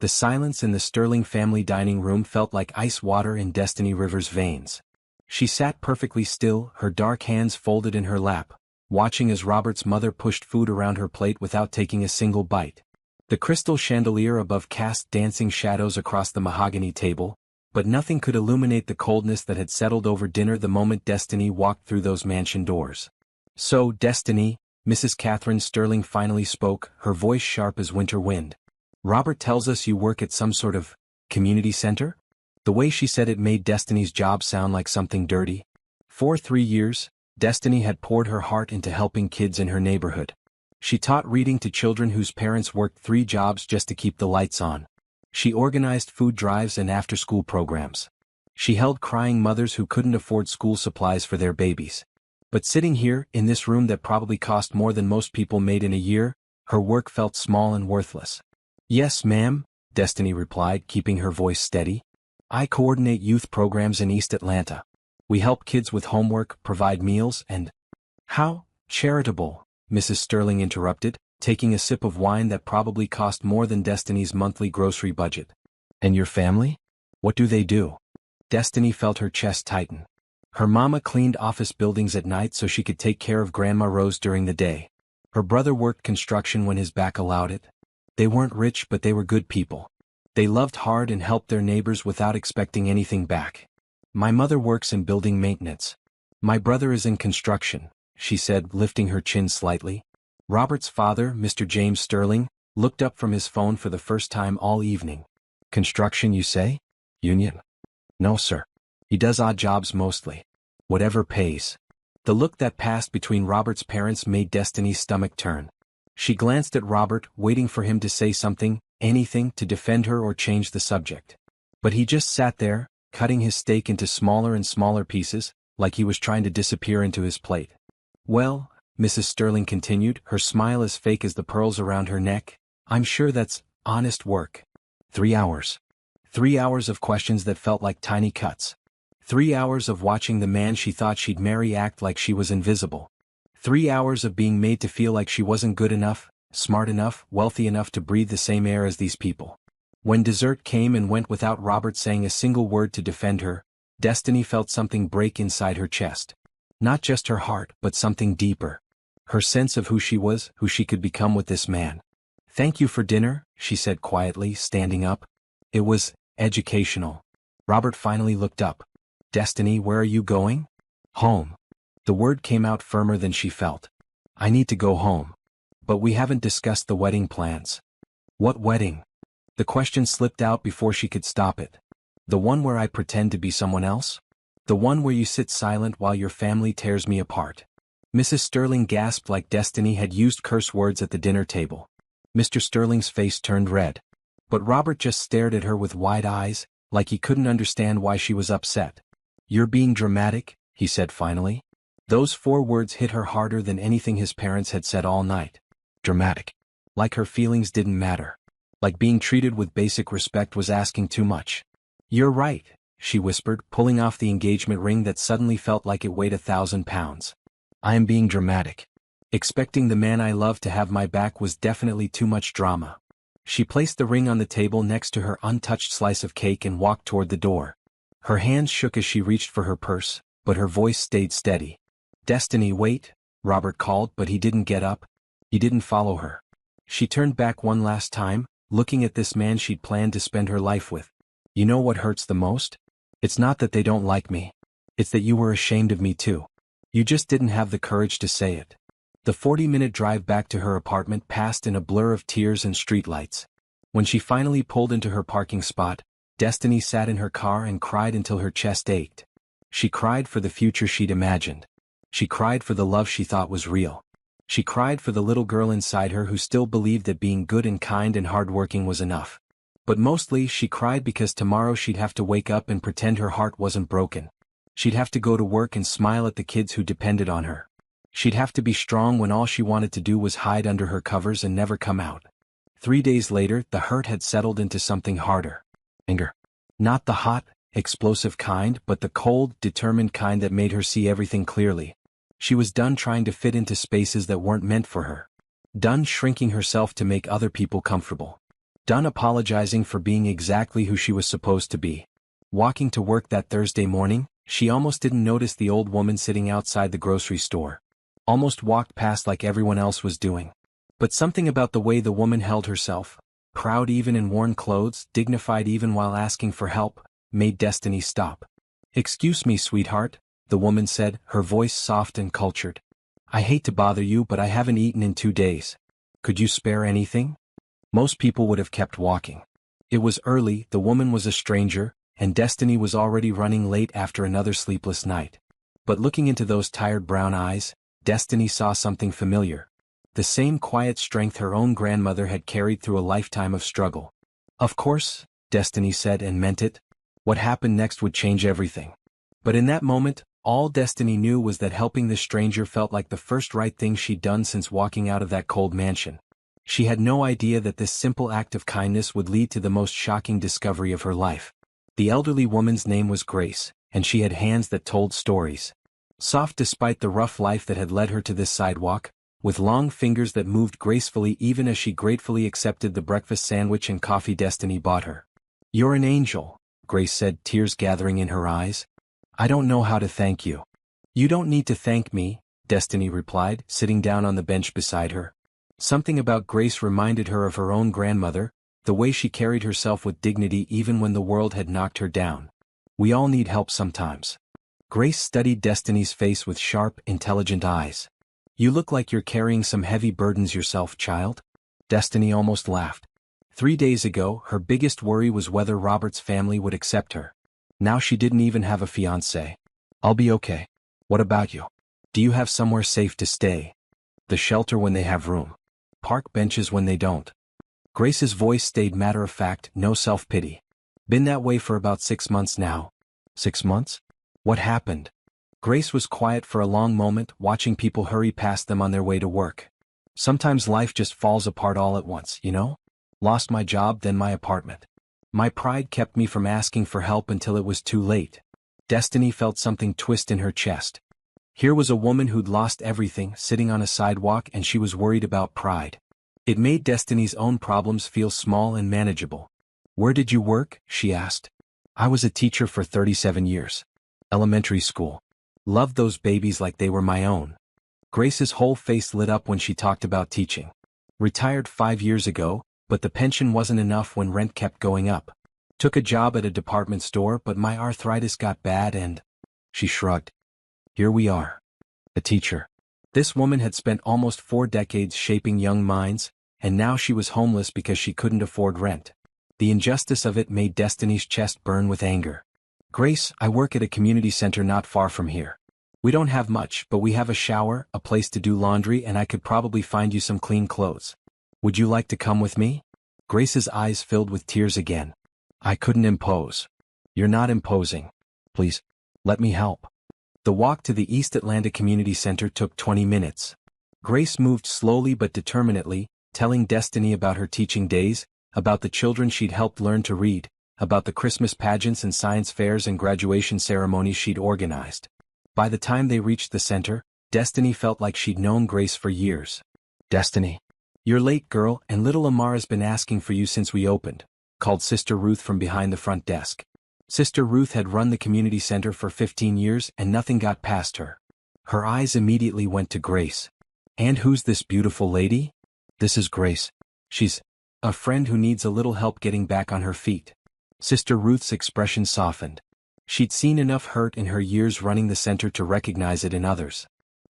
The silence in the Sterling family dining room felt like ice water in Destiny River's veins. She sat perfectly still, her dark hands folded in her lap, watching as Robert's mother pushed food around her plate without taking a single bite. The crystal chandelier above cast dancing shadows across the mahogany table, but nothing could illuminate the coldness that had settled over dinner the moment Destiny walked through those mansion doors. "So, Destiny," Mrs. Catherine Sterling finally spoke, her voice sharp as winter wind. "Robert tells us you work at some sort of community center?" The way she said it made Destiny's job sound like something dirty. For 3 years, Destiny had poured her heart into helping kids in her neighborhood. She taught reading to children whose parents worked 3 jobs just to keep the lights on. She organized food drives and after-school programs. She held crying mothers who couldn't afford school supplies for their babies. But sitting here, in this room that probably cost more than most people made in a year, her work felt small and worthless. "Yes, ma'am," Destiny replied, keeping her voice steady. "I coordinate youth programs in East Atlanta. We help kids with homework, provide meals, and—" "How charitable," Mrs. Sterling interrupted, taking a sip of wine that probably cost more than Destiny's monthly grocery budget. "And your family? What do they do?" Destiny felt her chest tighten. Her mama cleaned office buildings at night so she could take care of Grandma Rose during the day. Her brother worked construction when his back allowed it. They weren't rich, but they were good people. They loved hard and helped their neighbors without expecting anything back. "My mother works in building maintenance. My brother is in construction," she said, lifting her chin slightly. Robert's father, Mr. James Sterling, looked up from his phone for the first time all evening. "Construction, you say? Union?" "No, sir. He does odd jobs mostly. Whatever pays." The look that passed between Robert's parents made Destiny's stomach turn. She glanced at Robert, waiting for him to say something, anything to defend her or change the subject. But he just sat there, cutting his steak into smaller and smaller pieces, like he was trying to disappear into his plate. "Well," Mrs. Sterling continued, her smile as fake as the pearls around her neck, "I'm sure that's honest work. 3 hours. 3 hours of questions that felt like tiny cuts. 3 hours of watching the man she thought she'd marry act like she was invisible. 3 hours of being made to feel like she wasn't good enough, smart enough, wealthy enough to breathe the same air as these people." When dessert came and went without Robert saying a single word to defend her, Destiny felt something break inside her chest. Not just her heart, but something deeper. Her sense of who she was, who she could become with this man. "Thank you for dinner," she said quietly, standing up. "It was educational." Robert finally looked up. "Destiny, where are you going?" "Home." The word came out firmer than she felt. "I need to go home. But we haven't discussed the wedding plans." "What wedding?" The question slipped out before she could stop it. "The one where I pretend to be someone else? The one where you sit silent while your family tears me apart?" Mrs. Sterling gasped like Destiny had used curse words at the dinner table. Mr. Sterling's face turned red. But Robert just stared at her with wide eyes, like he couldn't understand why she was upset. "You're being dramatic," he said finally. Those 4 words hit her harder than anything his parents had said all night. Dramatic. Like her feelings didn't matter. Like being treated with basic respect was asking too much. "You're right," she whispered, pulling off the engagement ring that suddenly felt like it weighed 1,000 pounds. "I am being dramatic. Expecting the man I love to have my back was definitely too much drama." She placed the ring on the table next to her untouched slice of cake and walked toward the door. Her hands shook as she reached for her purse, but her voice stayed steady. "Destiny, wait," Robert called, but he didn't get up. He didn't follow her. She turned back one last time, looking at this man she'd planned to spend her life with. "You know what hurts the most? It's not that they don't like me. It's that you were ashamed of me too. You just didn't have the courage to say it." The 40-minute drive back to her apartment passed in a blur of tears and streetlights. When she finally pulled into her parking spot, Destiny sat in her car and cried until her chest ached. She cried for the future she'd imagined. She cried for the love she thought was real. She cried for the little girl inside her who still believed that being good and kind and hardworking was enough. But mostly she cried because tomorrow she'd have to wake up and pretend her heart wasn't broken. She'd have to go to work and smile at the kids who depended on her. She'd have to be strong when all she wanted to do was hide under her covers and never come out. 3 days later, the hurt had settled into something harder. Anger. Not the hot, explosive kind, but the cold, determined kind that made her see everything clearly. She was done trying to fit into spaces that weren't meant for her. Done shrinking herself to make other people comfortable. Done apologizing for being exactly who she was supposed to be. Walking to work that Thursday morning, she almost didn't notice the old woman sitting outside the grocery store. Almost walked past like everyone else was doing. But something about the way the woman held herself, proud even in worn clothes, dignified even while asking for help, made Destiny stop. "Excuse me, sweetheart," the woman said, her voice soft and cultured. "I hate to bother you, but I haven't eaten in 2 days. Could you spare anything?" Most people would have kept walking. It was early, the woman was a stranger, and Destiny was already running late after another sleepless night. But looking into those tired brown eyes, Destiny saw something familiar. The same quiet strength her own grandmother had carried through a lifetime of struggle. "Of course," Destiny said and meant it. What happened next would change everything. But in that moment, all Destiny knew was that helping this stranger felt like the first right thing she'd done since walking out of that cold mansion. She had no idea that this simple act of kindness would lead to the most shocking discovery of her life. The elderly woman's name was Grace, and she had hands that told stories. Soft despite the rough life that had led her to this sidewalk, with long fingers that moved gracefully even as she gratefully accepted the breakfast sandwich and coffee Destiny bought her. "You're an angel," Grace said, tears gathering in her eyes. "I don't know how to thank you." "You don't need to thank me," Destiny replied, sitting down on the bench beside her. Something about Grace reminded her of her own grandmother, the way she carried herself with dignity even when the world had knocked her down. "We all need help sometimes." Grace studied Destiny's face with sharp, intelligent eyes. "You look like you're carrying some heavy burdens yourself, child." Destiny almost laughed. 3 days ago, her biggest worry was whether Robert's family would accept her. Now she didn't even have a fiancé. "I'll be okay. What about you? Do you have somewhere safe to stay? The shelter when they have room. Park benches when they don't." Grace's voice stayed matter-of-fact, no self-pity. "Been that way for about 6 months now." 6 months? What happened? Grace was quiet for a long moment, watching people hurry past them on their way to work. "Sometimes life just falls apart all at once, you know? Lost my job, then my apartment. My pride kept me from asking for help until it was too late." Destiny felt something twist in her chest. Here was a woman who'd lost everything, sitting on a sidewalk, and she was worried about pride. It made Destiny's own problems feel small and manageable. "Where did you work?" she asked. "I was a teacher for 37 years. Elementary school. Loved those babies like they were my own." Grace's whole face lit up when she talked about teaching. "Retired 5 years ago, but the pension wasn't enough when rent kept going up. Took a job at a department store, but my arthritis got bad and..." She shrugged. "Here we are. A teacher." This woman had spent almost 4 decades shaping young minds, and now she was homeless because she couldn't afford rent. The injustice of it made Destiny's chest burn with anger. "Grace, I work at a community center not far from here. We don't have much, but we have a shower, a place to do laundry, and I could probably find you some clean clothes. Would you like to come with me?" Grace's eyes filled with tears again. "I couldn't impose." "You're not imposing. Please, let me help." The walk to the East Atlanta Community Center took 20 minutes. Grace moved slowly but determinedly, telling Destiny about her teaching days, about the children she'd helped learn to read, about the Christmas pageants and science fairs and graduation ceremonies she'd organized. By the time they reached the center, Destiny felt like she'd known Grace for years. "Destiny. You're late, girl, and little Amara's been asking for you since we opened," called Sister Ruth from behind the front desk. Sister Ruth had run the community center for 15 years and nothing got past her. Her eyes immediately went to Grace. "And who's this beautiful lady?" "This is Grace. She's a friend who needs a little help getting back on her feet." Sister Ruth's expression softened. She'd seen enough hurt in her years running the center to recognize it in others.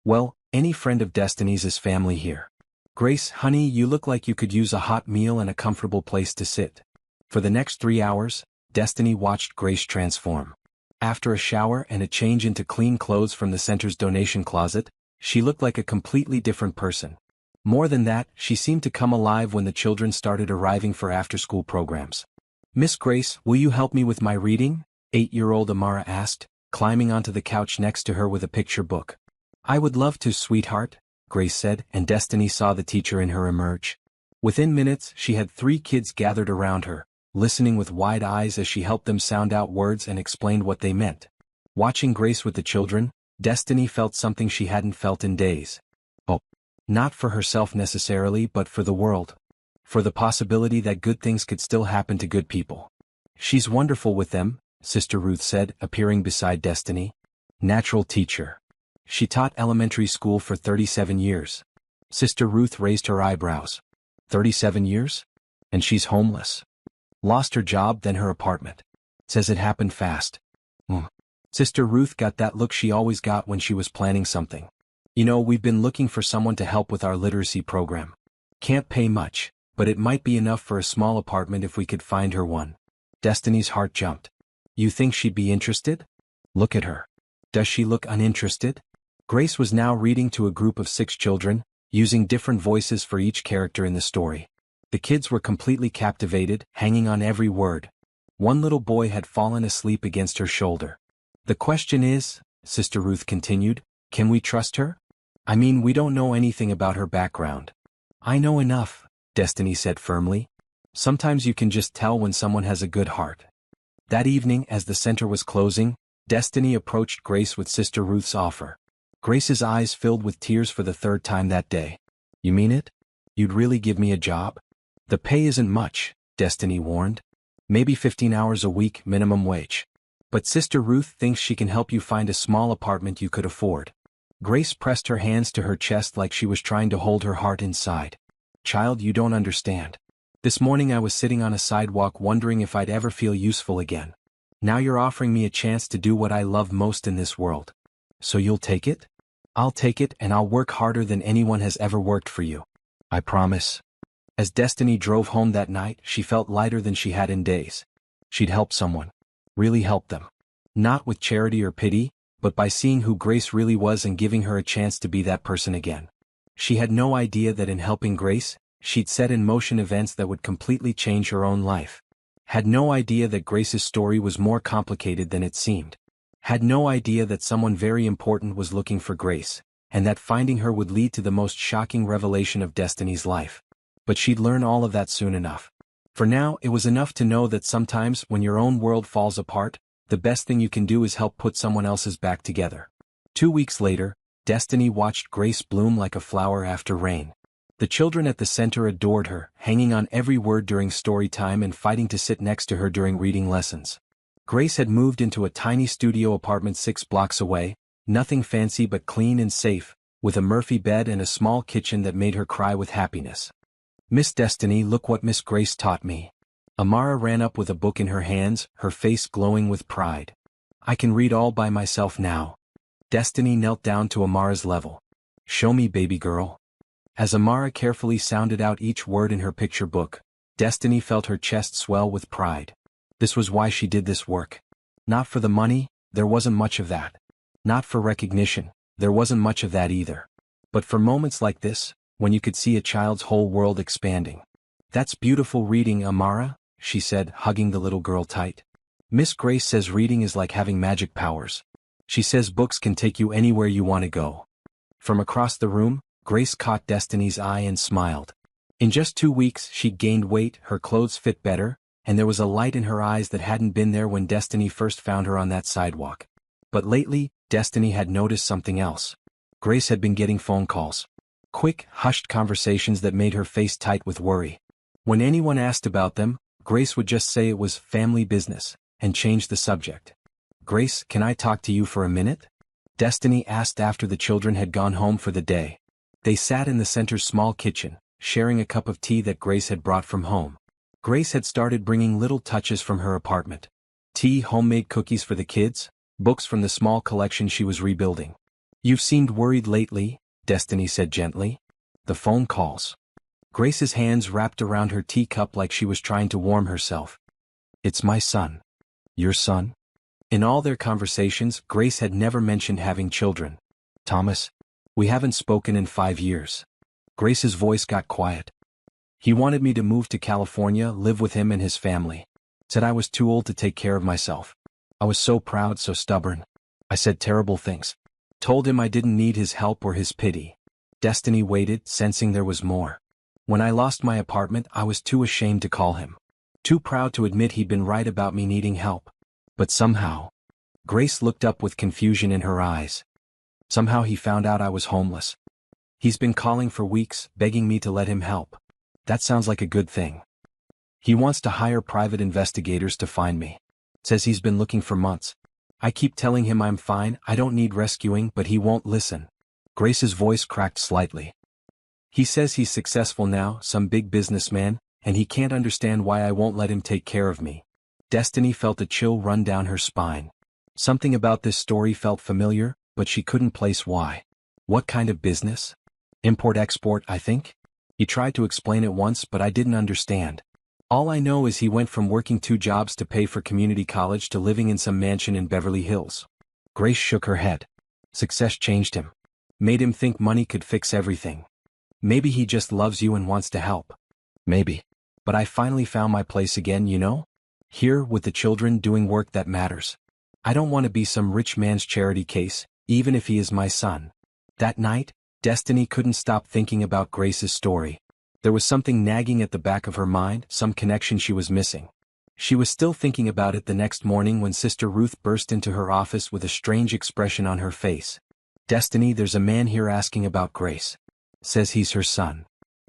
"Well, any friend of Destiny's is family here. Grace, honey, you look like you could use a hot meal and a comfortable place to sit." For the next 3 hours, Destiny watched Grace transform. After a shower and a change into clean clothes from the center's donation closet, she looked like a completely different person. More than that, she seemed to come alive when the children started arriving for after-school programs. "Miss Grace, will you help me with my reading?" 8-year-old Amara asked, climbing onto the couch next to her with a picture book. "I would love to, sweetheart," Grace said, and Destiny saw the teacher in her emerge. Within minutes, she had 3 kids gathered around her, listening with wide eyes as she helped them sound out words and explained what they meant. Watching Grace with the children, Destiny felt something she hadn't felt in days. Hope. Not for herself necessarily, but for the world. for the possibility that good things could still happen to good people. She's wonderful with them, Sister Ruth said, appearing beside Destiny. Natural teacher. She taught elementary school for 37 years. Sister Ruth raised her eyebrows. 37 years? And she's homeless. Lost her job, then her apartment. Says it happened fast. Sister Ruth got that look she always got when she was planning something. You know, we've been looking for someone to help with our literacy program. Can't pay much, but it might be enough for a small apartment if we could find her one. Destiny's heart jumped. You think she'd be interested? Look at her. Does she look uninterested? Grace was now reading to a group of 6 children, using different voices for each character in the story. The kids were completely captivated, hanging on every word. One little boy had fallen asleep against her shoulder. The question is, Sister Ruth continued, can we trust her? I mean, we don't know anything about her background. I know enough, Destiny said firmly. Sometimes you can just tell when someone has a good heart. That evening, as the center was closing, Destiny approached Grace with Sister Ruth's offer. Grace's eyes filled with tears for the 3rd time that day. You mean it? You'd really give me a job? The pay isn't much, Destiny warned. Maybe 15 hours a week, minimum wage. But Sister Ruth thinks she can help you find a small apartment you could afford. Grace pressed her hands to her chest like she was trying to hold her heart inside. Child, you don't understand. This morning I was sitting on a sidewalk wondering if I'd ever feel useful again. Now you're offering me a chance to do what I love most in this world. So you'll take it? I'll take it, and I'll work harder than anyone has ever worked for you. I promise. As Destiny drove home that night, she felt lighter than she had in days. She'd helped someone. Really helped them. Not with charity or pity, but by seeing who Grace really was and giving her a chance to be that person again. She had no idea that in helping Grace, she'd set in motion events that would completely change her own life. Had no idea that Grace's story was more complicated than it seemed. Had no idea that someone very important was looking for Grace, and that finding her would lead to the most shocking revelation of Destiny's life. But she'd learn all of that soon enough. For now, it was enough to know that sometimes, when your own world falls apart, the best thing you can do is help put someone else's back together. 2 weeks later, Destiny watched Grace bloom like a flower after rain. The children at the center adored her, hanging on every word during story time and fighting to sit next to her during reading lessons. Grace had moved into a tiny studio apartment 6 blocks away, nothing fancy but clean and safe, with a Murphy bed and a small kitchen that made her cry with happiness. Miss Destiny, look what Miss Grace taught me. Amara ran up with a book in her hands, her face glowing with pride. I can read all by myself now. Destiny knelt down to Amara's level. Show me, baby girl. As Amara carefully sounded out each word in her picture book, Destiny felt her chest swell with pride. This was why she did this work. Not for the money, there wasn't much of that. Not for recognition, there wasn't much of that either. But for moments like this, when you could see a child's whole world expanding. That's beautiful reading, Amara, she said, hugging the little girl tight. Miss Grace says reading is like having magic powers. She says books can take you anywhere you want to go. From across the room, Grace caught Destiny's eye and smiled. In just 2 weeks, she'd gained weight, her clothes fit better, and there was a light in her eyes that hadn't been there when Destiny first found her on that sidewalk. But lately, Destiny had noticed something else. Grace had been getting phone calls. Quick, hushed conversations that made her face tight with worry. When anyone asked about them, Grace would just say it was family business, and change the subject. Grace, can I talk to you for a minute? Destiny asked after the children had gone home for the day. They sat in the center's small kitchen, sharing a cup of tea that Grace had brought from home. Grace had started bringing little touches from her apartment. Tea, homemade cookies for the kids, books from the small collection she was rebuilding. You've seemed worried lately, Destiny said gently. The phone calls. Grace's hands wrapped around her teacup like she was trying to warm herself. It's my son. Your son? In all their conversations, Grace had never mentioned having children. Thomas, we haven't spoken in 5 years. Grace's voice got quiet. He wanted me to move to California, live with him and his family. Said I was too old to take care of myself. I was so proud, so stubborn. I said terrible things. Told him I didn't need his help or his pity. Destiny waited, sensing there was more. When I lost my apartment, I was too ashamed to call him. Too proud to admit he'd been right about me needing help. But somehow... Grace looked up with confusion in her eyes. Somehow he found out I was homeless. He's been calling for weeks, begging me to let him help. That sounds like a good thing. He wants to hire private investigators to find me. Says he's been looking for months. I keep telling him I'm fine, I don't need rescuing, but he won't listen. Grace's voice cracked slightly. He says he's successful now, some big businessman, and he can't understand why I won't let him take care of me. Destiny felt a chill run down her spine. Something about this story felt familiar, but she couldn't place why. What kind of business? Import-export, I think? He tried to explain it once, but I didn't understand. All I know is he went from working 2 jobs to pay for community college to living in some mansion in Beverly Hills. Grace shook her head. Success changed him. Made him think money could fix everything. Maybe he just loves you and wants to help. Maybe. But I finally found my place again, you know? Here, with the children, doing work that matters. I don't want to be some rich man's charity case, even if he is my son. That night, Destiny couldn't stop thinking about Grace's story. There was something nagging at the back of her mind, some connection she was missing. She was still thinking about it the next morning when Sister Ruth burst into her office with a strange expression on her face. Destiny, there's a man here asking about Grace. Says he's her son.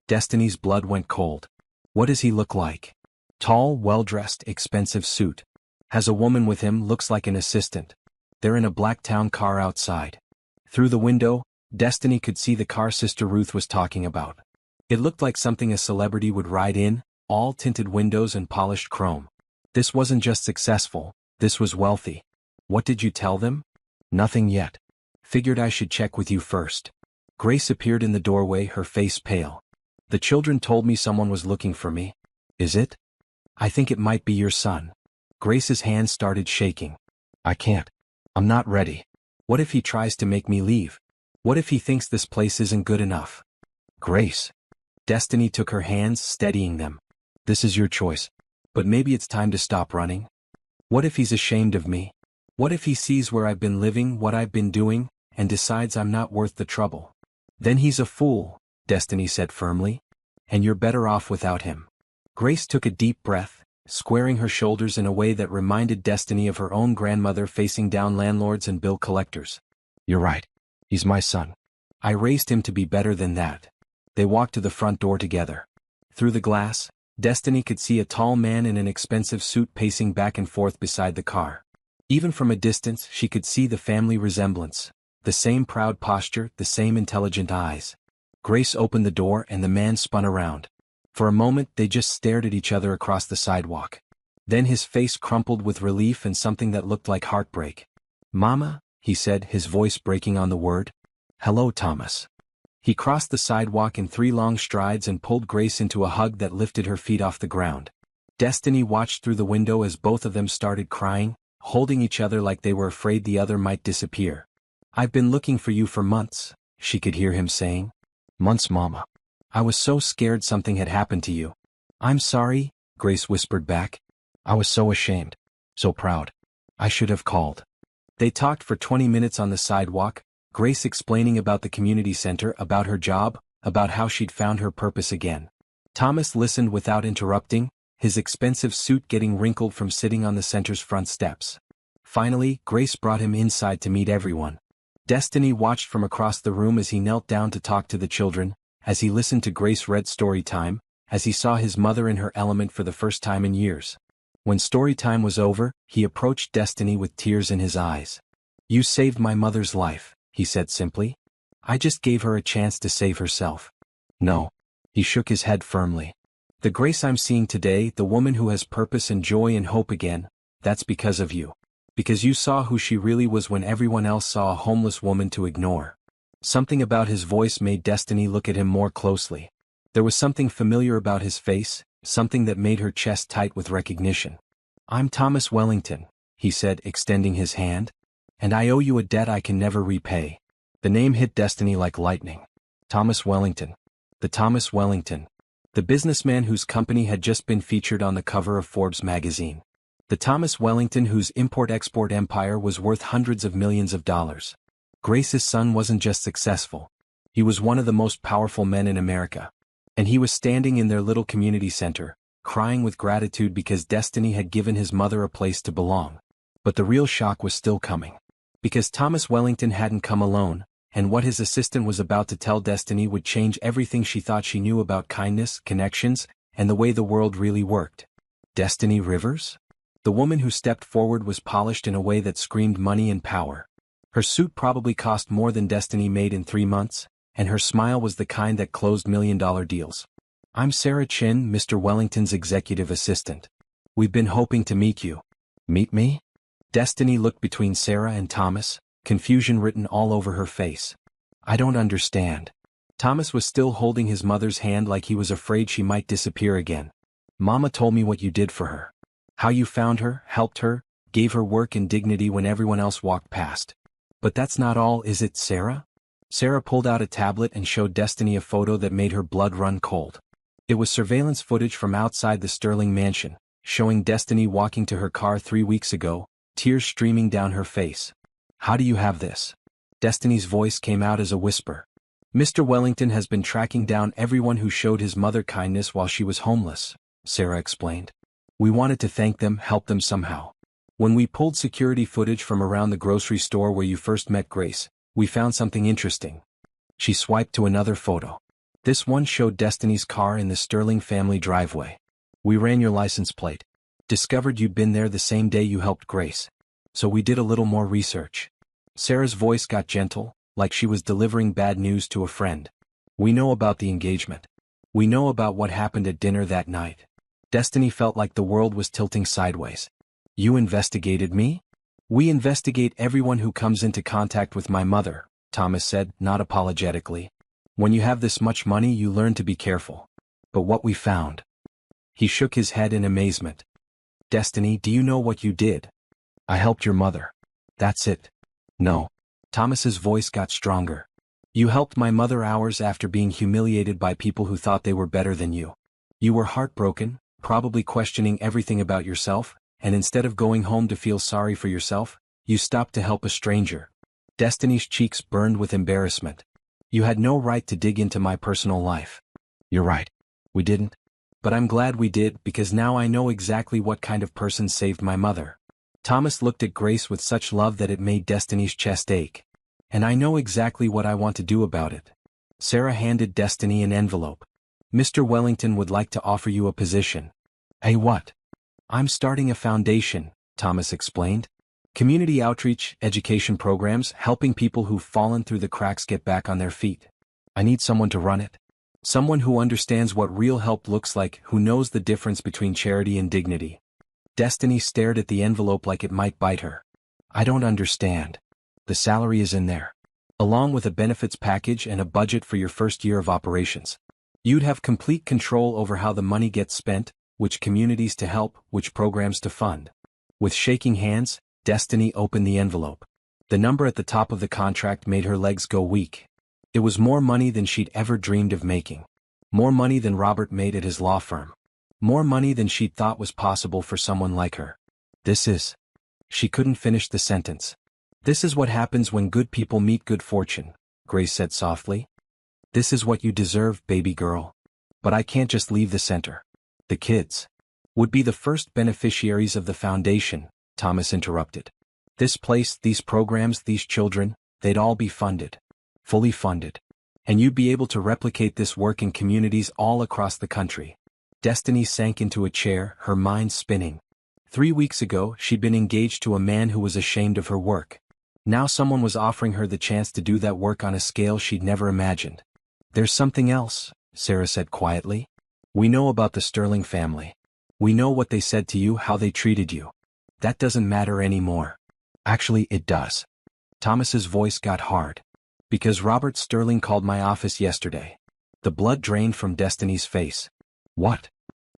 Destiny's blood went cold. What does he look like? Tall, well-dressed, expensive suit. Has a woman with him, looks like an assistant. They're in a black town car outside. Through the window, Destiny could see the car Sister Ruth was talking about. It looked like something a celebrity would ride in, all tinted windows and polished chrome. This wasn't just successful, this was wealthy. What did you tell them? Nothing yet. Figured I should check with you first. Grace appeared in the doorway, her face pale. The children told me someone was looking for me. Is it? I think it might be your son. Grace's hands started shaking. I can't. I'm not ready. What if he tries to make me leave? What if he thinks this place isn't good enough? Grace. Destiny took her hands, steadying them. This is your choice. But maybe it's time to stop running. What if he's ashamed of me? What if he sees where I've been living, what I've been doing, and decides I'm not worth the trouble? Then he's a fool, Destiny said firmly. And you're better off without him. Grace took a deep breath, squaring her shoulders in a way that reminded Destiny of her own grandmother facing down landlords and bill collectors. You're right. He's my son. I raised him to be better than that. They walked to the front door together. Through the glass, Destiny could see a tall man in an expensive suit pacing back and forth beside the car. Even from a distance, she could see the family resemblance. The same proud posture, the same intelligent eyes. Grace opened the door and the man spun around. For a moment they just stared at each other across the sidewalk. Then his face crumpled with relief and something that looked like heartbreak. Mama, he said, his voice breaking on the word. Hello, Thomas. He crossed the sidewalk in 3 long strides and pulled Grace into a hug that lifted her feet off the ground. Destiny watched through the window as both of them started crying, holding each other like they were afraid the other might disappear. I've been looking for you for months, she could hear him saying. Months, Mama. I was so scared something had happened to you. I'm sorry, Grace whispered back. I was so ashamed. So proud. I should have called. They talked for 20 minutes on the sidewalk, Grace explaining about the community center, about her job, about how she'd found her purpose again. Thomas listened without interrupting, his expensive suit getting wrinkled from sitting on the center's front steps. Finally, Grace brought him inside to meet everyone. Destiny watched from across the room as he knelt down to talk to the children, as he listened to Grace read story time, as he saw his mother in her element for the first time in years. When story time was over, he approached Destiny with tears in his eyes. You saved my mother's life, he said simply. I just gave her a chance to save herself. No. He shook his head firmly. The Grace I'm seeing today, the woman who has purpose and joy and hope again, that's because of you. Because you saw who she really was when everyone else saw a homeless woman to ignore. Something about his voice made Destiny look at him more closely. There was something familiar about his face, something that made her chest tight with recognition. I'm Thomas Wellington, he said, extending his hand. And I owe you a debt I can never repay. The name hit Destiny like lightning. Thomas Wellington. The Thomas Wellington. The businessman whose company had just been featured on the cover of Forbes magazine. The Thomas Wellington whose import-export empire was worth hundreds of millions of dollars. Grace's son wasn't just successful. He was one of the most powerful men in America. And he was standing in their little community center, crying with gratitude because Destiny had given his mother a place to belong. But the real shock was still coming. Because Thomas Wellington hadn't come alone, and what his assistant was about to tell Destiny would change everything she thought she knew about kindness, connections, and the way the world really worked. Destiny Rivers? The woman who stepped forward was polished in a way that screamed money and power. Her suit probably cost more than Destiny made in 3 months, and her smile was the kind that closed million-dollar deals. I'm Sarah Chin, Mr. Wellington's executive assistant. We've been hoping to meet you. Meet me? Destiny looked between Sarah and Thomas, confusion written all over her face. I don't understand. Thomas was still holding his mother's hand like he was afraid she might disappear again. Mama told me what you did for her. How you found her, helped her, gave her work and dignity when everyone else walked past. But that's not all, is it, Sarah? Sarah pulled out a tablet and showed Destiny a photo that made her blood run cold. It was surveillance footage from outside the Sterling mansion, showing Destiny walking to her car 3 weeks ago, tears streaming down her face. How do you have this? Destiny's voice came out as a whisper. Mr. Wellington has been tracking down everyone who showed his mother kindness while she was homeless, Sarah explained. We wanted to thank them, help them somehow. When we pulled security footage from around the grocery store where you first met Grace, we found something interesting. She swiped to another photo. This one showed Destiny's car in the Sterling family driveway. We ran your license plate. Discovered you'd been there the same day you helped Grace. So we did a little more research. Sarah's voice got gentle, like she was delivering bad news to a friend. We know about the engagement. We know about what happened at dinner that night. Destiny felt like the world was tilting sideways. You investigated me? We investigate everyone who comes into contact with my mother, Thomas said, not apologetically. When you have this much money, you learn to be careful. But what we found. He shook his head in amazement. Destiny, do you know what you did? I helped your mother. That's it. No. Thomas's voice got stronger. You helped my mother hours after being humiliated by people who thought they were better than you. You were heartbroken, probably questioning everything about yourself, and instead of going home to feel sorry for yourself, you stopped to help a stranger. Destiny's cheeks burned with embarrassment. You had no right to dig into my personal life. You're right. We didn't. But I'm glad we did, because now I know exactly what kind of person saved my mother. Thomas looked at Grace with such love that it made Destiny's chest ache. And I know exactly what I want to do about it. Sarah handed Destiny an envelope. Mr. Wellington would like to offer you a position. A what? I'm starting a foundation, Thomas explained. Community outreach, education programs, helping people who've fallen through the cracks get back on their feet. I need someone to run it. Someone who understands what real help looks like, who knows the difference between charity and dignity. Destiny stared at the envelope like it might bite her. I don't understand. The salary is in there. Along with a benefits package and a budget for your first year of operations. You'd have complete control over how the money gets spent, which communities to help, which programs to fund. With shaking hands, Destiny opened the envelope. The number at the top of the contract made her legs go weak. It was more money than she'd ever dreamed of making. More money than Robert made at his law firm. More money than she'd thought was possible for someone like her. This is... She couldn't finish the sentence. This is what happens when good people meet good fortune, Grace said softly. This is what you deserve, baby girl. But I can't just leave the center. The kids would be the first beneficiaries of the foundation, Thomas interrupted. This place, these programs, these children, they'd all be funded. Fully funded. And you'd be able to replicate this work in communities all across the country. Destiny sank into a chair, her mind spinning. 3 weeks ago, she'd been engaged to a man who was ashamed of her work. Now someone was offering her the chance to do that work on a scale she'd never imagined. There's something else, Sarah said quietly. We know about the Sterling family. We know what they said to you, how they treated you. That doesn't matter anymore. Actually, it does. Thomas's voice got hard. Because Robert Sterling called my office yesterday. The blood drained from Destiny's face. What?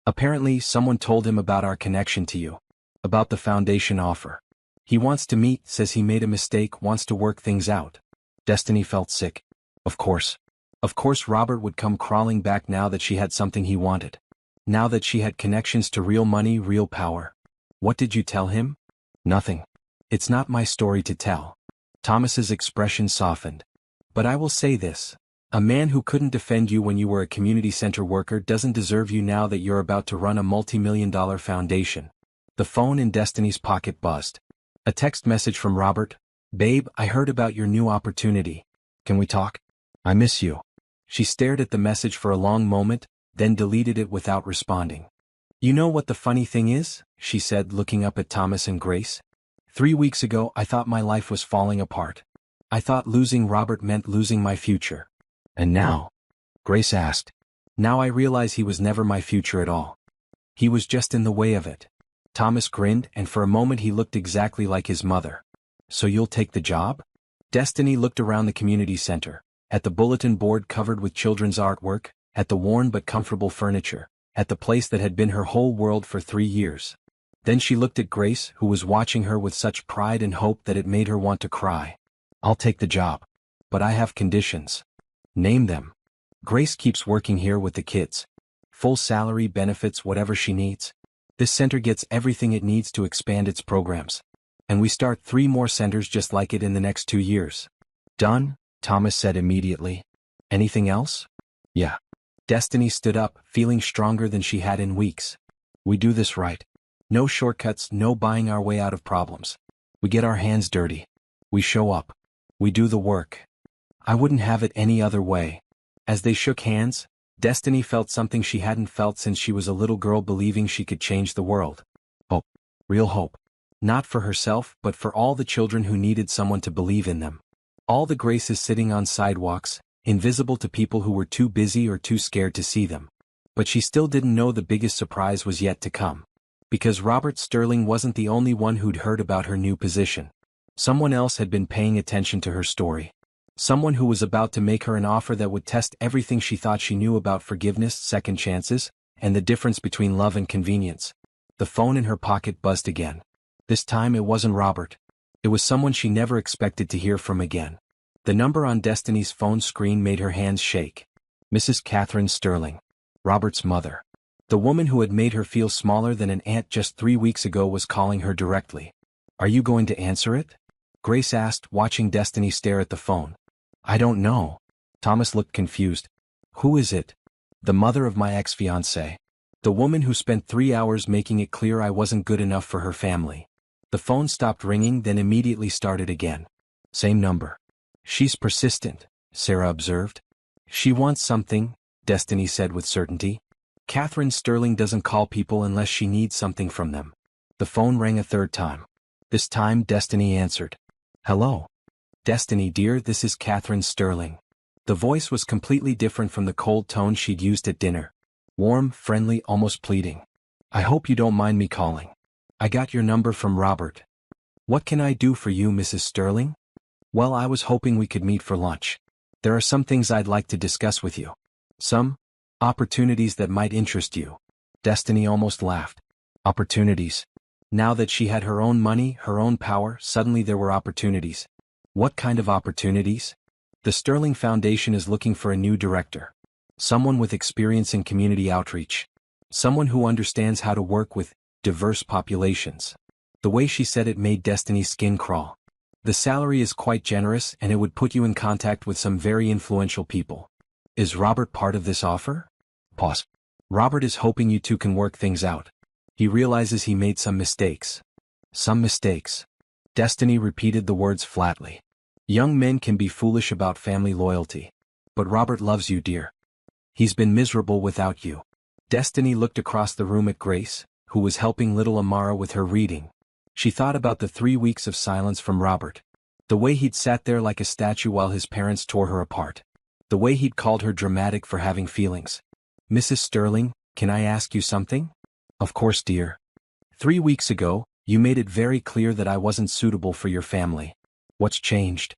Apparently, someone told him about our connection to you. About the foundation offer. He wants to meet, says he made a mistake, wants to work things out. Destiny felt sick. Of course. Of course Robert would come crawling back now that she had something he wanted. Now that she had connections to real money, real power. What did you tell him? Nothing. It's not my story to tell. Thomas's expression softened. But I will say this. A man who couldn't defend you when you were a community center worker doesn't deserve you now that you're about to run a multi-million-dollar foundation. The phone in Destiny's pocket buzzed. A text message from Robert. Babe, I heard about your new opportunity. Can we talk? I miss you. She stared at the message for a long moment, then deleted it without responding. You know what the funny thing is? She said, looking up at Thomas and Grace. 3 weeks ago I thought my life was falling apart. I thought losing Robert meant losing my future. And now? Grace asked. Now I realize he was never my future at all. He was just in the way of it. Thomas grinned, and for a moment he looked exactly like his mother. So you'll take the job? Destiny looked around the community center, at the bulletin board covered with children's artwork, at the worn but comfortable furniture, at the place that had been her whole world for 3 years. Then she looked at Grace, who was watching her with such pride and hope that it made her want to cry. I'll take the job. But I have conditions. Name them. Grace keeps working here with the kids. Full salary, benefits, whatever she needs. This center gets everything it needs to expand its programs. And we start 3 more centers just like it in the next 2 years. Done? Thomas said immediately. Anything else? Yeah. Destiny stood up, feeling stronger than she had in weeks. We do this right. No shortcuts, no buying our way out of problems. We get our hands dirty. We show up. We do the work. I wouldn't have it any other way. As they shook hands, Destiny felt something she hadn't felt since she was a little girl, believing she could change the world. Hope. Real hope. Not for herself, but for all the children who needed someone to believe in them. All the Graces sitting on sidewalks, invisible to people who were too busy or too scared to see them. But she still didn't know the biggest surprise was yet to come. Because Robert Sterling wasn't the only one who'd heard about her new position. Someone else had been paying attention to her story. Someone who was about to make her an offer that would test everything she thought she knew about forgiveness, second chances, and the difference between love and convenience. The phone in her pocket buzzed again. This time it wasn't Robert. It was someone she never expected to hear from again. The number on Destiny's phone screen made her hands shake. Mrs. Catherine Sterling. Robert's mother. The woman who had made her feel smaller than an ant just 3 weeks ago was calling her directly. Are you going to answer it? Grace asked, watching Destiny stare at the phone. I don't know. Thomas looked confused. Who is it? The mother of my ex-fiancé. The woman who spent 3 hours making it clear I wasn't good enough for her family. The phone stopped ringing, then immediately started again. Same number. She's persistent, Sarah observed. She wants something, Destiny said with certainty. Catherine Sterling doesn't call people unless she needs something from them. The phone rang a 3rd time. This time Destiny answered. Hello. Destiny dear, this is Catherine Sterling. The voice was completely different from the cold tone she'd used at dinner. Warm, friendly, almost pleading. I hope you don't mind me calling. I got your number from Robert. What can I do for you, Mrs. Sterling? Well, I was hoping we could meet for lunch. There are some things I'd like to discuss with you. Some opportunities that might interest you. Destiny almost laughed. Opportunities. Now that she had her own money, her own power, suddenly there were opportunities. What kind of opportunities? The Sterling Foundation is looking for a new director. Someone with experience in community outreach. Someone who understands how to work with diverse populations. The way she said it made Destiny's skin crawl. The salary is quite generous, and it would put you in contact with some very influential people. Is Robert part of this offer? Pause. Robert is hoping you two can work things out. He realizes he made some mistakes. Some mistakes. Destiny repeated the words flatly. Young men can be foolish about family loyalty. But Robert loves you, dear. He's been miserable without you. Destiny looked across the room at Grace, who was helping little Amara with her reading. She thought about the 3 weeks of silence from Robert. The way he'd sat there like a statue while his parents tore her apart. The way he'd called her dramatic for having feelings. Mrs. Sterling, can I ask you something? Of course, dear. 3 weeks ago, you made it very clear that I wasn't suitable for your family. What's changed?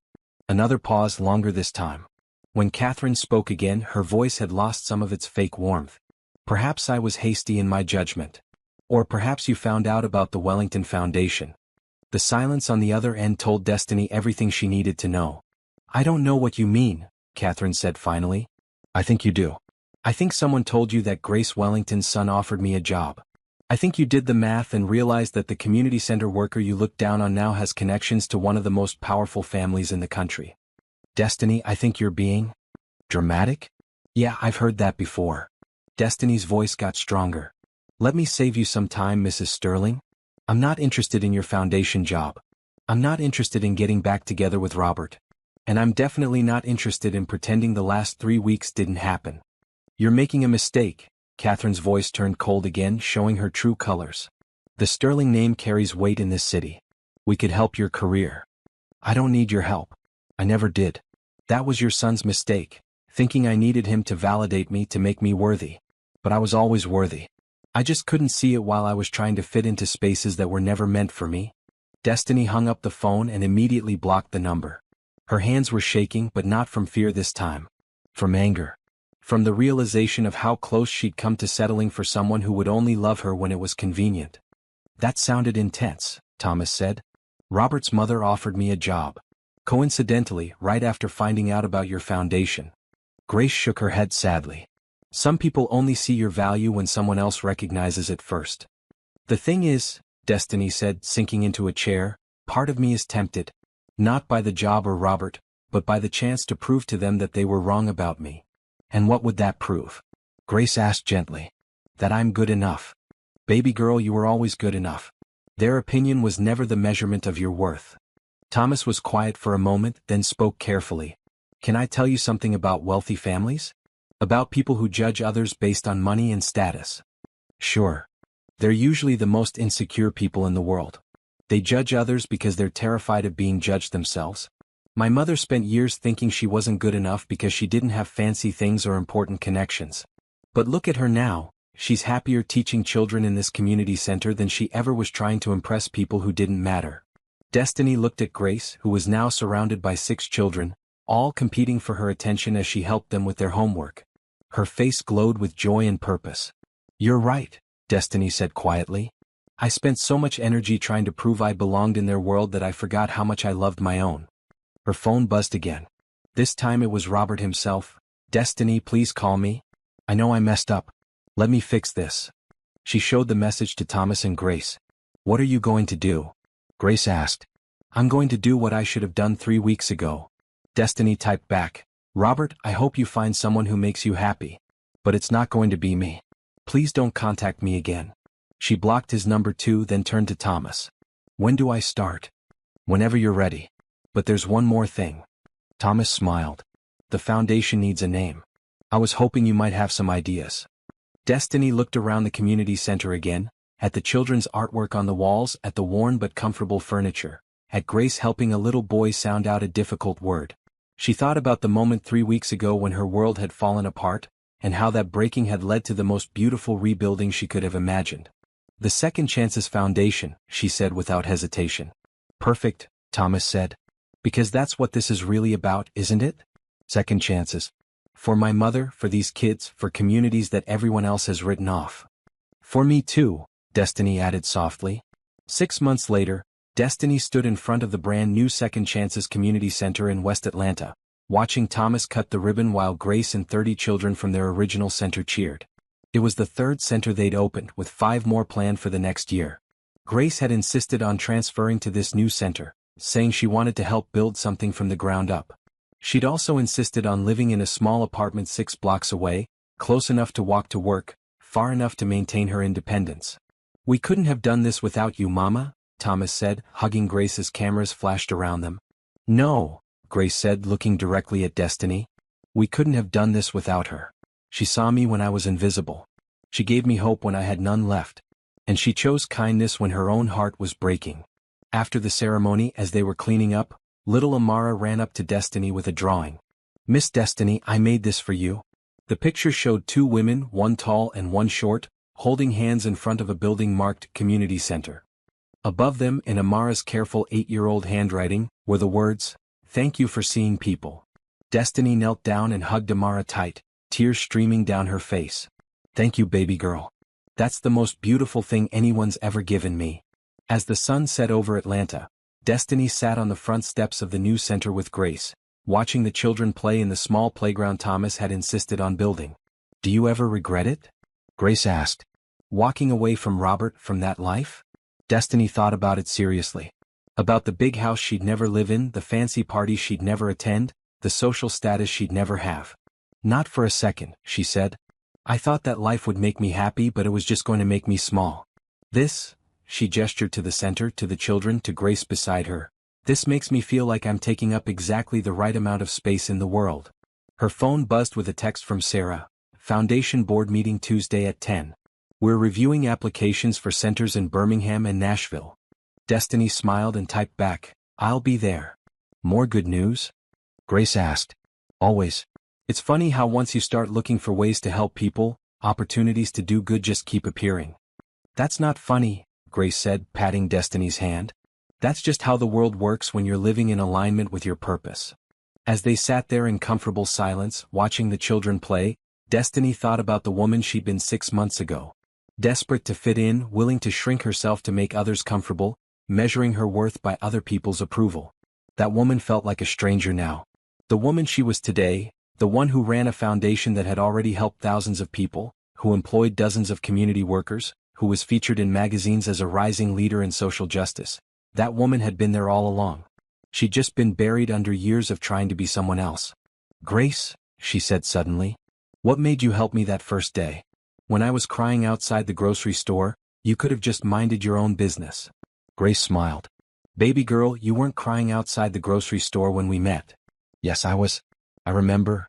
Another pause, longer this time. When Catherine spoke again, her voice had lost some of its fake warmth. Perhaps I was hasty in my judgment. Or perhaps you found out about the Wellington Foundation. The silence on the other end told Destiny everything she needed to know. I don't know what you mean, Catherine said finally. I think you do. I think someone told you that Grace Wellington's son offered me a job. I think you did the math and realized that the community center worker you look down on now has connections to one of the most powerful families in the country. Destiny, I think you're being dramatic? Yeah, I've heard that before. Destiny's voice got stronger. Let me save you some time, Mrs. Sterling. I'm not interested in your foundation job. I'm not interested in getting back together with Robert. And I'm definitely not interested in pretending the last 3 weeks didn't happen. You're making a mistake. Catherine's voice turned cold again, showing her true colors. The Sterling name carries weight in this city. We could help your career. I don't need your help. I never did. That was your son's mistake, thinking I needed him to validate me to make me worthy. But I was always worthy. I just couldn't see it while I was trying to fit into spaces that were never meant for me. Destiny hung up the phone and immediately blocked the number. Her hands were shaking, but not from fear this time. From anger. From the realization of how close she'd come to settling for someone who would only love her when it was convenient. That sounded intense, Thomas said. Robert's mother offered me a job. Coincidentally, right after finding out about your foundation. Grace shook her head sadly. Some people only see your value when someone else recognizes it first. The thing is, Destiny said, sinking into a chair, part of me is tempted. Not by the job or Robert, but by the chance to prove to them that they were wrong about me. And what would that prove? Grace asked gently. That I'm good enough. Baby girl, you were always good enough. Their opinion was never the measurement of your worth. Thomas was quiet for a moment, then spoke carefully. Can I tell you something about wealthy families? About people who judge others based on money and status. Sure. They're usually the most insecure people in the world. They judge others because they're terrified of being judged themselves. My mother spent years thinking she wasn't good enough because she didn't have fancy things or important connections. But look at her now, she's happier teaching children in this community center than she ever was trying to impress people who didn't matter. Destiny looked at Grace, who was now surrounded by 6 children, all competing for her attention as she helped them with their homework. Her face glowed with joy and purpose. You're right, Destiny said quietly. I spent so much energy trying to prove I belonged in their world that I forgot how much I loved my own. Her phone buzzed again. This time it was Robert himself. Destiny, please call me. I know I messed up. Let me fix this. She showed the message to Thomas and Grace. What are you going to do? Grace asked. I'm going to do what I should have done 3 weeks ago. Destiny typed back. Robert, I hope you find someone who makes you happy. But it's not going to be me. Please don't contact me again. She blocked his number too, then turned to Thomas. When do I start? Whenever you're ready. But there's one more thing. Thomas smiled. The foundation needs a name. I was hoping you might have some ideas. Destiny looked around the community center again, at the children's artwork on the walls, at the worn but comfortable furniture, at Grace helping a little boy sound out a difficult word. She thought about the moment 3 weeks ago when her world had fallen apart, and how that breaking had led to the most beautiful rebuilding she could have imagined. The Second Chances Foundation, she said without hesitation. Perfect, Thomas said. Because that's what this is really about, isn't it? Second chances. For my mother, for these kids, for communities that everyone else has written off. For me too, Destiny added softly. 6 months later, Destiny stood in front of the brand new Second Chances Community Center in West Atlanta, watching Thomas cut the ribbon while Grace and 30 children from their original center cheered. It was the 3rd center they'd opened, with 5 more planned for the next year. Grace had insisted on transferring to this new center, saying she wanted to help build something from the ground up. She'd also insisted on living in a small apartment 6 blocks away, close enough to walk to work, far enough to maintain her independence. We couldn't have done this without you, Mama, Thomas said, hugging Grace as cameras flashed around them. No, Grace said, looking directly at Destiny. We couldn't have done this without her. She saw me when I was invisible. She gave me hope when I had none left. And she chose kindness when her own heart was breaking. After the ceremony, as they were cleaning up, little Amara ran up to Destiny with a drawing. Miss Destiny, I made this for you. The picture showed 2 women, one tall and one short, holding hands in front of a building marked Community Center. Above them, in Amara's careful 8-year-old handwriting, were the words, Thank you for seeing people. Destiny knelt down and hugged Amara tight, tears streaming down her face. Thank you, baby girl. That's the most beautiful thing anyone's ever given me. As the sun set over Atlanta, Destiny sat on the front steps of the new center with Grace, watching the children play in the small playground Thomas had insisted on building. Do you ever regret it? Grace asked. Walking away from Robert, from that life? Destiny thought about it seriously. About the big house she'd never live in, the fancy parties she'd never attend, the social status she'd never have. Not for a second, she said. I thought that life would make me happy, but it was just going to make me small. This, she gestured to the center, to the children, to Grace beside her. This makes me feel like I'm taking up exactly the right amount of space in the world. Her phone buzzed with a text from Sarah. Foundation board meeting Tuesday at 10. We're reviewing applications for centers in Birmingham and Nashville. Destiny smiled and typed back, I'll be there. More good news? Grace asked. Always. It's funny how once you start looking for ways to help people, opportunities to do good just keep appearing. That's not funny, Grace said, patting Destiny's hand. That's just how the world works when you're living in alignment with your purpose. As they sat there in comfortable silence, watching the children play, Destiny thought about the woman she'd been 6 months ago. Desperate to fit in, willing to shrink herself to make others comfortable, measuring her worth by other people's approval. That woman felt like a stranger now. The woman she was today, the one who ran a foundation that had already helped thousands of people, who employed dozens of community workers, who was featured in magazines as a rising leader in social justice. That woman had been there all along. She'd just been buried under years of trying to be someone else. Grace, she said suddenly, what made you help me that first day? When I was crying outside the grocery store, you could have just minded your own business. Grace smiled. Baby girl, you weren't crying outside the grocery store when we met. Yes, I was. I remember.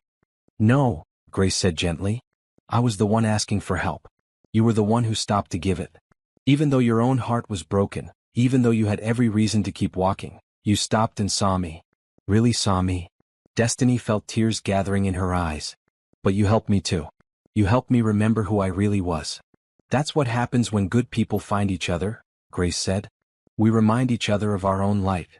No, Grace said gently. I was the one asking for help. You were the one who stopped to give it. Even though your own heart was broken, even though you had every reason to keep walking, you stopped and saw me. Really saw me. Destiny felt tears gathering in her eyes. But you helped me too. You helped me remember who I really was. That's what happens when good people find each other, Grace said. We remind each other of our own light.